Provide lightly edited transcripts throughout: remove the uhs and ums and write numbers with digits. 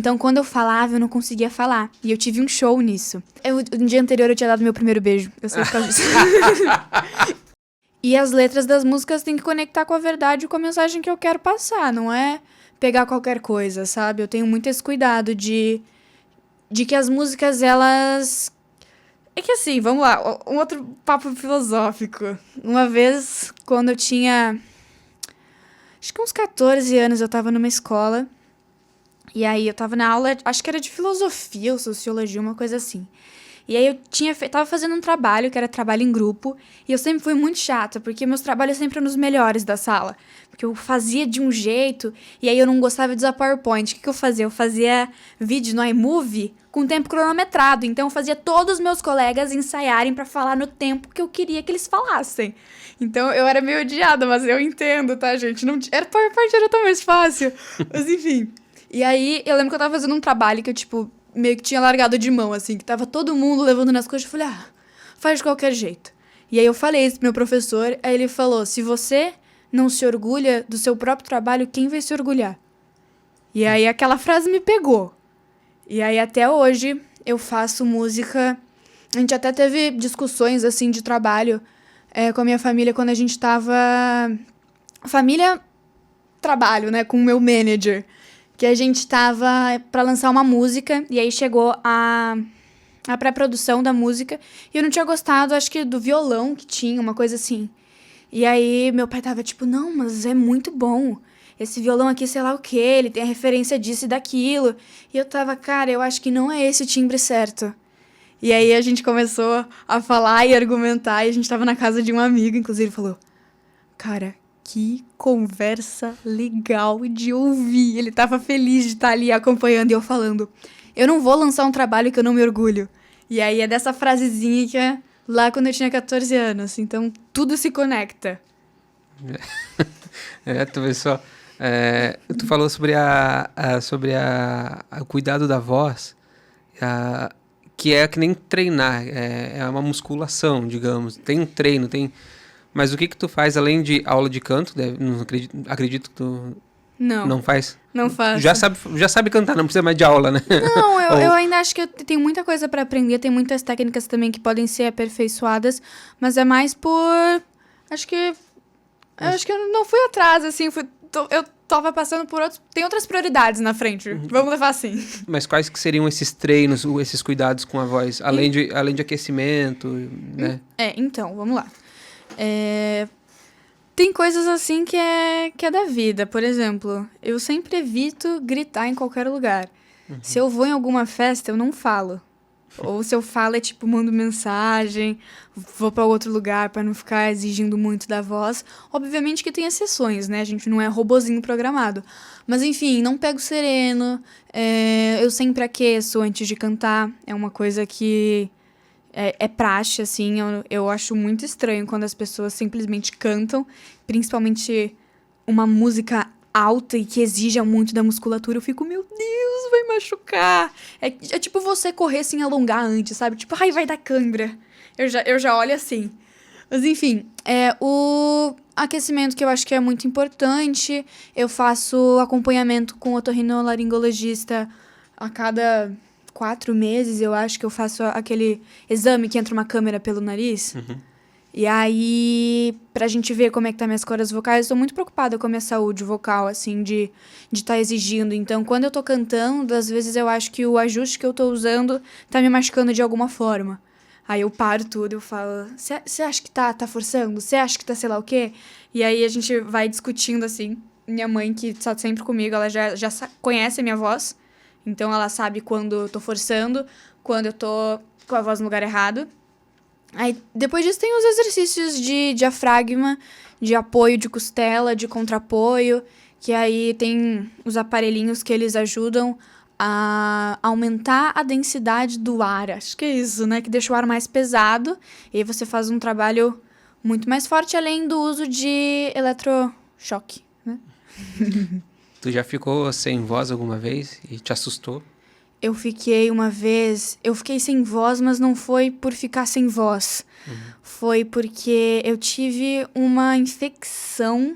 Então, quando eu falava, eu não conseguia falar. E eu tive um show nisso. No dia anterior, eu tinha dado meu primeiro beijo. Eu sei por causa disso. E as letras das músicas têm que conectar com a verdade e com a mensagem que eu quero passar. Não é pegar qualquer coisa, sabe? Eu tenho muito esse cuidado de que as músicas, elas... É que assim, vamos lá, um outro papo filosófico. Uma vez, quando eu tinha... Acho que uns 14 anos, eu tava numa escola. E aí eu tava na aula, acho que era de filosofia ou sociologia, uma coisa assim. E aí eu tava fazendo um trabalho, que era trabalho em grupo, e eu sempre fui muito chata, porque meus trabalhos sempre eram os melhores da sala. Porque eu fazia de um jeito, e aí eu não gostava de usar PowerPoint. O que eu fazia? Eu fazia vídeo no iMovie com tempo cronometrado. Então eu fazia todos os meus colegas ensaiarem pra falar no tempo que eu queria que eles falassem. Então eu era meio odiada, mas eu entendo, tá, gente? PowerPoint era tão mais fácil. Mas enfim. E aí eu lembro que eu tava fazendo um trabalho que eu, tipo, meio que tinha largado de mão, assim, que tava todo mundo levando nas coisas. Eu falei, faz de qualquer jeito. E aí eu falei isso pro meu professor, aí ele falou, se você não se orgulha do seu próprio trabalho, quem vai se orgulhar? E aí aquela frase me pegou. E aí até hoje eu faço música. A gente até teve discussões, assim, de trabalho com a minha família quando a gente tava... Família, trabalho, né, com o meu manager. Que a gente tava pra lançar uma música, e aí chegou a pré-produção da música, e eu não tinha gostado, acho que do violão que tinha, uma coisa assim. E aí meu pai tava tipo, não, mas é muito bom. Esse violão aqui, sei lá o quê, ele tem a referência disso e daquilo. E eu tava, cara, eu acho que não é esse o timbre certo. E aí a gente começou a falar e argumentar, e a gente tava na casa de um amigo, inclusive, ele falou, cara, que conversa legal de ouvir. Ele tava feliz de estar ali acompanhando e eu falando, eu não vou lançar um trabalho que eu não me orgulho. E aí é dessa frasezinha que é lá quando eu tinha 14 anos. Então, tudo se conecta. Tu vê só. Tu falou sobre o cuidado da voz, que é que nem treinar, é uma musculação, digamos. Tem um treino, tem... Mas o que tu faz além de aula de canto? Não acredito que tu não faz? Não faço. Já sabe cantar, não precisa mais de aula, né? Não, eu ainda acho que eu tenho muita coisa pra aprender, tem muitas técnicas também que podem ser aperfeiçoadas, mas é mais por... Acho que eu não fui atrás, assim, eu tava passando por outros... Tem outras prioridades na frente, vamos levar assim. Mas quais que seriam esses treinos, esses cuidados com a voz? Além de aquecimento, né? Então, vamos lá. Tem coisas assim que é da vida. Por exemplo, eu sempre evito gritar em qualquer lugar. Se eu vou em alguma festa, eu não falo. Ou se eu falo, é tipo, mando mensagem, vou pra outro lugar pra não ficar exigindo muito da voz. Obviamente que tem exceções, né? A gente não é robozinho programado. Mas enfim, não pego sereno. Eu sempre aqueço antes de cantar. É uma coisa que... É praxe, assim, eu acho muito estranho quando as pessoas simplesmente cantam, principalmente uma música alta e que exija muito da musculatura. Eu fico, meu Deus, vai machucar. É tipo você correr sem alongar antes, sabe? Tipo, ai, vai dar cãibra. Eu já olho assim. Mas enfim, o aquecimento que eu acho que é muito importante. Eu faço acompanhamento com otorrinolaringologista a cada 4 meses, eu acho que eu faço aquele exame que entra uma câmera pelo nariz. E aí, pra gente ver como é que tá minhas cordas vocais, eu tô muito preocupada com a minha saúde vocal, assim, de tá exigindo. Então, quando eu tô cantando, às vezes eu acho que o ajuste que eu tô usando tá me machucando de alguma forma. Aí eu paro tudo, eu falo, você acha que tá forçando? Você acha que tá sei lá o quê? E aí a gente vai discutindo, assim. Minha mãe, que tá sempre comigo, ela já conhece a minha voz. Então ela sabe quando eu tô forçando, quando eu tô com a voz no lugar errado. Aí depois disso tem os exercícios de diafragma, de apoio de costela, de contrapoio, que aí tem os aparelhinhos que eles ajudam a aumentar a densidade do ar. Acho que é isso, né? Que deixa o ar mais pesado. E aí você faz um trabalho muito mais forte, além do uso de eletrochoque, né? Tu já ficou sem voz alguma vez e te assustou? Eu fiquei uma vez... Eu fiquei sem voz, mas não foi por ficar sem voz. Foi porque eu tive uma infecção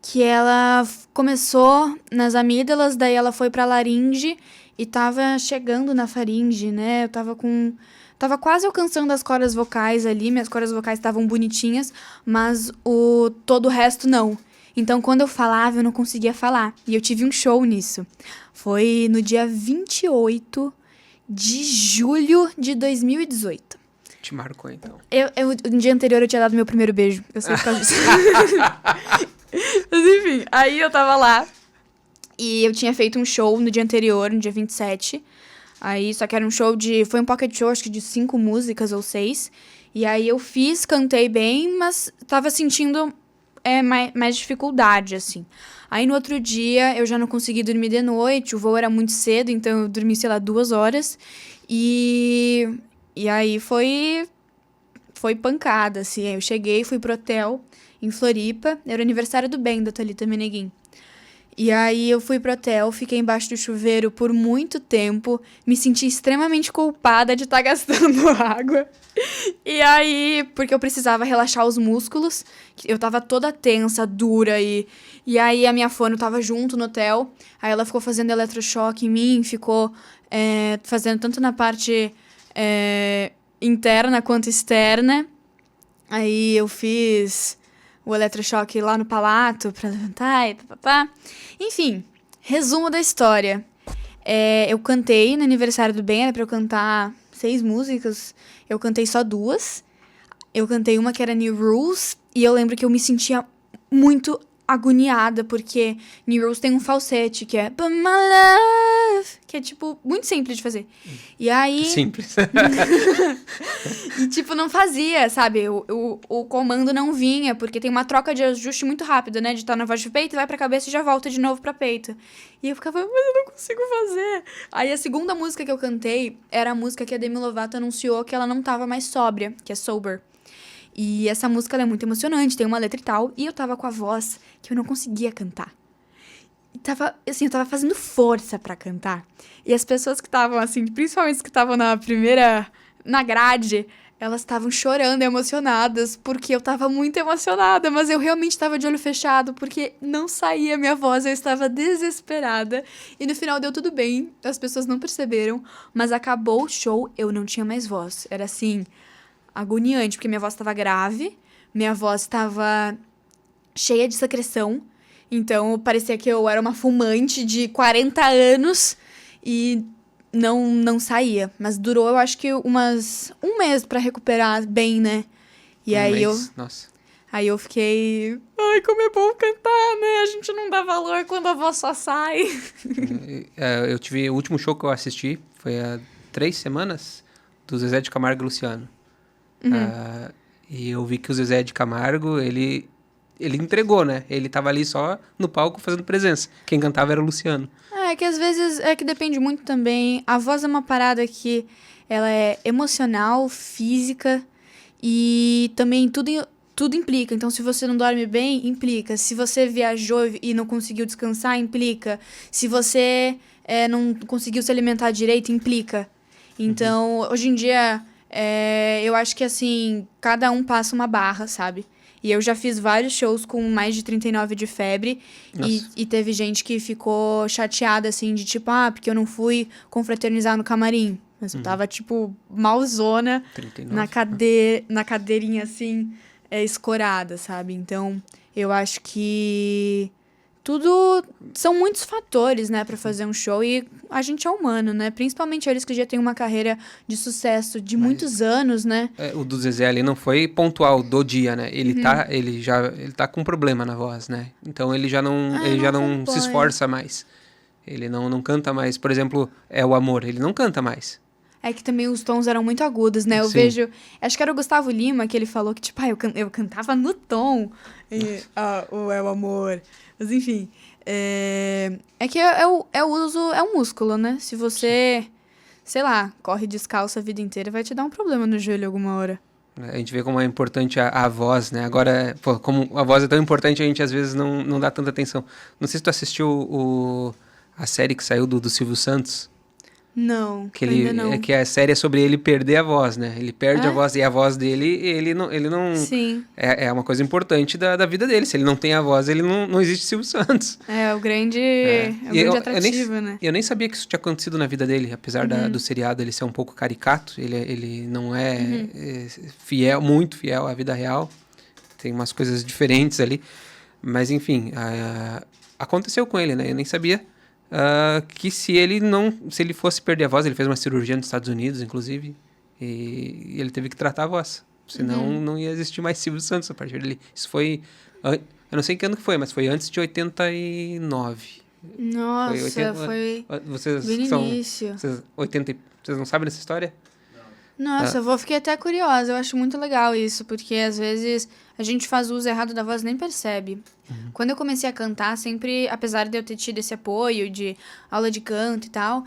que ela começou nas amígdalas, daí ela foi pra laringe e tava chegando na faringe, né? Eu tava quase alcançando as cordas vocais ali, minhas cordas vocais estavam bonitinhas, mas todo o resto não. Então, quando eu falava, eu não conseguia falar. E eu tive um show nisso. Foi no dia 28 de julho de 2018. Te marcou, então. No dia anterior eu tinha dado meu primeiro beijo. Eu sei por causa disso. Mas enfim, aí eu tava lá. E eu tinha feito um show no dia anterior, no dia 27. Aí, só que era um show foi um pocket show, acho que de 5 músicas ou 6. E aí eu cantei bem, mas tava sentindo mais dificuldade, assim. Aí no outro dia eu já não consegui dormir de noite, o voo era muito cedo, então eu dormi, sei lá, 2 horas. E aí foi pancada, assim. Aí eu cheguei, fui pro hotel em Floripa, era o aniversário do Ben, da Thalita Meneguin. E aí eu fui pro hotel, fiquei embaixo do chuveiro por muito tempo, me senti extremamente culpada de estar gastando água. E aí, porque eu precisava relaxar os músculos, eu tava toda tensa, dura, e aí a minha fono tava junto no hotel, aí ela ficou fazendo eletrochoque em mim, ficou fazendo tanto na parte interna quanto externa. Aí eu fiz o eletrochoque lá no palato pra levantar e papapá. Enfim, resumo da história. Eu cantei no aniversário do Ben, era pra eu cantar 6 músicas. Eu cantei só 2. Eu cantei uma que era New Rules. E eu lembro que eu me sentia muito agoniada, porque New Rules tem um falsete, que é But my love, que é, tipo, muito simples de fazer. E aí... Simples. E, tipo, não fazia, sabe? O comando não vinha, porque tem uma troca de ajuste muito rápida, né? De estar na voz de peito, vai pra cabeça e já volta de novo pra peito. E eu ficava, mas eu não consigo fazer. Aí a segunda música que eu cantei era a música que a Demi Lovato anunciou que ela não tava mais sóbria, que é Sober. E essa música ela é muito emocionante, tem uma letra e tal. E eu tava com a voz que eu não conseguia cantar. Eu tava fazendo força pra cantar. E as pessoas que estavam, assim, principalmente as que estavam na grade, elas estavam chorando, emocionadas, porque eu tava muito emocionada, mas eu realmente tava de olho fechado, porque não saía minha voz, eu estava desesperada. E no final deu tudo bem, as pessoas não perceberam, mas acabou o show, eu não tinha mais voz. Era assim, agoniante, porque minha voz estava grave, minha voz estava cheia de secreção, então parecia que eu era uma fumante de 40 anos e não saía. Mas durou, eu acho que um mês pra recuperar bem, né? E aí Nossa. Aí eu fiquei... Ai, como é bom cantar, né? A gente não dá valor quando a voz só sai. Eu tive... O último show que eu assisti foi há 3 semanas, do Zezé de Camargo e Luciano. E eu vi que o Zezé de Camargo, ele entregou, né? Ele tava ali só no palco fazendo presença. Quem cantava era o Luciano. É que às vezes que depende muito também. A voz é uma parada que ela é emocional, física e também tudo implica. Então, se você não dorme bem, implica. Se você viajou e não conseguiu descansar, implica. Se você não conseguiu se alimentar direito, implica. Então, hoje em dia, eu acho que, assim, cada um passa uma barra, sabe? E eu já fiz vários shows com mais de 39 de febre. E teve gente que ficou chateada, assim, de tipo, porque eu não fui confraternizar no camarim. Mas eu tava, tipo, malzona 39, na cadeirinha, assim, escorada, sabe? Então, eu acho que tudo são muitos fatores, né, pra fazer um show. E a gente é humano, né? Principalmente eles que já têm uma carreira de de muitos anos, né? O do Zezé ali não foi pontual do dia, né? Ele tá com problema na voz, né? Então ele já não se esforça mais. Ele não canta mais. Por exemplo, É o Amor. Ele não canta mais. É que também os tons eram muito agudos, né? Eu Sim. vejo... Acho que era o Gustavo Lima que ele falou que, tipo, eu cantava no tom. O É o Amor. Mas, enfim. É que é um músculo, né? Se você, sei lá, corre descalço a vida inteira, vai te dar um problema no joelho alguma hora. A gente vê como é importante a voz, né? Agora, como a voz é tão importante, a gente às vezes não dá tanta atenção. Não sei se tu assistiu a série que saiu do Silvio Santos. Não, Que ainda não. que a série é sobre ele perder a voz, né? Ele perde a voz, e a voz dele, ele não Sim. é uma coisa importante da vida dele. Se ele não tem a voz, ele não existe Silvio Santos. É o grande, E atrativo, né? eu nem sabia que isso tinha acontecido na vida dele, apesar do seriado ele ser um pouco caricato, ele não é fiel, muito fiel à vida real. Tem umas coisas diferentes ali. Mas, enfim, aconteceu com ele, né? Eu nem sabia que se ele fosse perder a voz, ele fez uma cirurgia nos Estados Unidos, inclusive, e ele teve que tratar a voz. Senão não ia existir mais Silvio Santos a partir dele. Isso foi... Eu não sei que ano que foi, mas foi antes de 89. Nossa, foi Vocês bem no são... início. Vocês não sabem dessa história? Nossa, eu fiquei até curiosa. Eu acho muito legal isso, porque às vezes a gente faz uso errado da voz e nem percebe. Quando eu comecei a cantar, sempre, apesar de eu ter tido esse apoio de aula de canto e tal,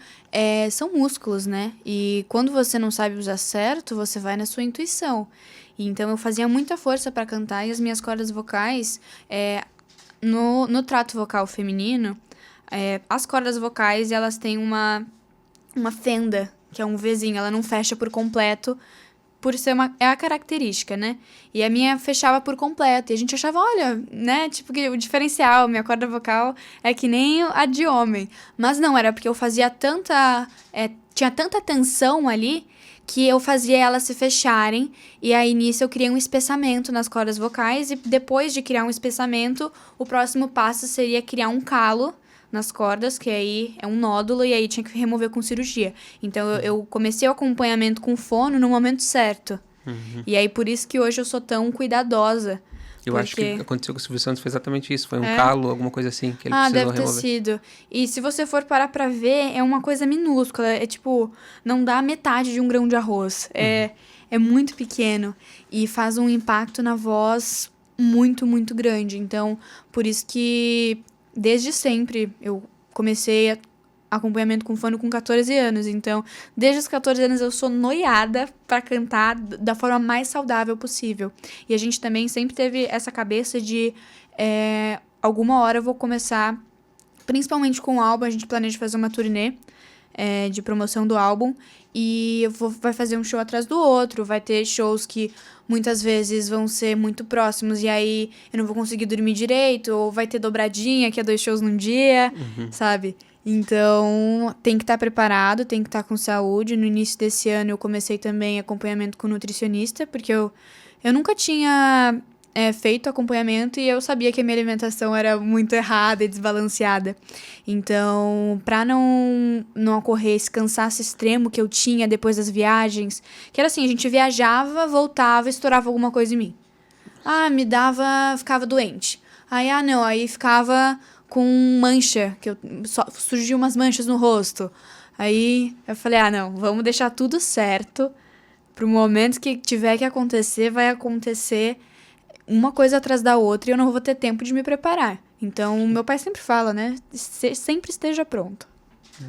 são músculos, né? E quando você não sabe usar certo, você vai na sua intuição. E então eu fazia muita força para cantar e as minhas cordas vocais, no trato vocal feminino, as cordas vocais, elas têm uma fenda, que é um Vzinho, ela não fecha por completo, por ser é a característica, né? E a minha fechava por completo, e a gente achava, olha, né, tipo, que o diferencial, minha corda vocal é que nem a de homem. Mas não, era porque eu fazia tinha tanta tensão ali, que eu fazia elas se fecharem, e aí nisso eu criei um espessamento nas cordas vocais, e depois de criar um espessamento, o próximo passo seria criar um calo nas cordas, que aí é um nódulo, e aí tinha que remover com cirurgia. Então, eu comecei o acompanhamento com fono no momento certo. E aí, por isso que hoje eu sou tão cuidadosa. Eu acho que aconteceu com o Silvio Santos foi exatamente isso. Foi um calo, alguma coisa assim, que ele precisou deve remover. ter sido. E se você for parar pra ver, é uma coisa minúscula. É tipo, não dá metade de um grão de arroz. É muito pequeno. E faz um impacto na voz muito, muito grande. Então, por isso que... Desde sempre, eu comecei acompanhamento com fono com 14 anos. Então, desde os 14 anos eu sou noiada pra cantar da forma mais saudável possível. E a gente também sempre teve essa cabeça de alguma hora eu vou começar, principalmente com o álbum, a gente planeja fazer uma turnê de promoção do álbum. E vai fazer um show atrás do outro, vai ter shows que muitas vezes vão ser muito próximos e aí eu não vou conseguir dormir direito, ou vai ter dobradinha, que é 2 shows num dia, sabe? Então, tem que estar preparado, tem que estar com saúde. No início desse ano eu comecei também acompanhamento com nutricionista, porque eu nunca tinha feito acompanhamento e eu sabia que a minha alimentação era muito errada e desbalanceada. Então, pra não ocorrer esse cansaço extremo que eu tinha depois das viagens, que era assim, a gente viajava, voltava, estourava alguma coisa em mim. Ficava doente. Aí ficava com mancha, surgiu umas manchas no rosto. Aí eu falei, não, vamos deixar tudo certo, pro momento que tiver que acontecer, vai acontecer uma coisa atrás da outra e eu não vou ter tempo de me preparar. Então, meu pai sempre fala, né? Sempre esteja pronto.